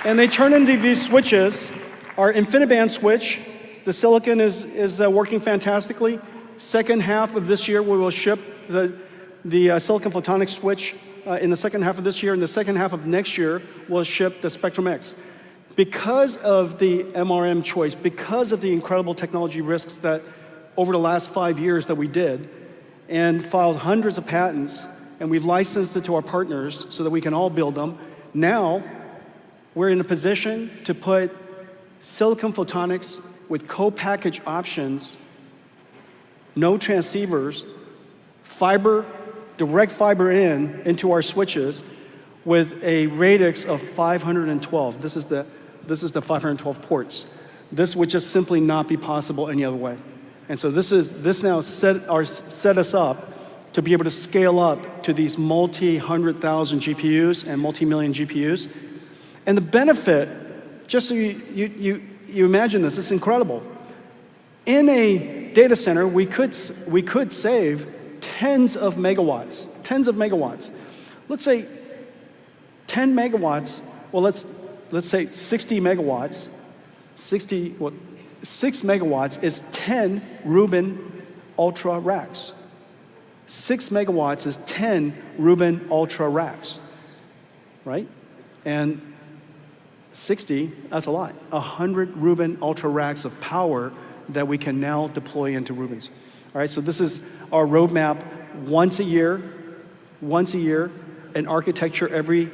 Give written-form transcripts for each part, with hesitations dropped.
And they turn into these switches. Our InfiniBand switch, the silicon is working fantastically. Second half of this year, we will ship the silicon photonics switch in the second half of this year. In the second half of next year, we'll ship the Spectrum X. Because of the MRM choice, because of the incredible technology risks that over the last 5 years that we did, and filed hundreds of patents, and we've licensed it to our partners so that we can all build them, now we're in a position to put silicon photonics with co-package options, no transceivers, fiber, direct fiber into our switches with a radix of 512. This is the 512 ports. This would just simply not be possible any other way. And so this now set us up to be able to scale up to these multi-100,000 GPUs and multi-million GPUs. And the benefit, just so you imagine this, it's incredible. In a data center, we could save tens of megawatts. Let's say 10 megawatts, well, let's say 60 megawatts, 6 megawatts is 10 Rubin Ultra racks. 6 megawatts is 10 Rubin Ultra racks, right? And 60, that's a lot. 100 Rubin Ultra racks of power that we can now deploy into Rubins. All right, so this is our roadmap. Once a year, an architecture every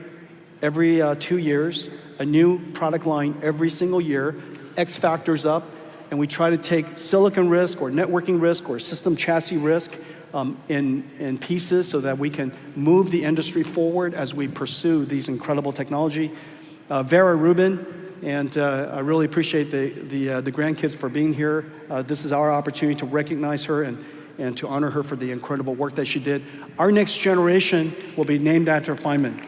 2 years, a new product line every single year, X factors up, and we try to take silicon risk or networking risk or system chassis risk in pieces so that we can move the industry forward as we pursue these incredible technology. Vera Rubin, and I really appreciate the grandkids for being here. This is our opportunity to recognize her and to honor her for the incredible work that she did. Our next generation will be named after Feynman.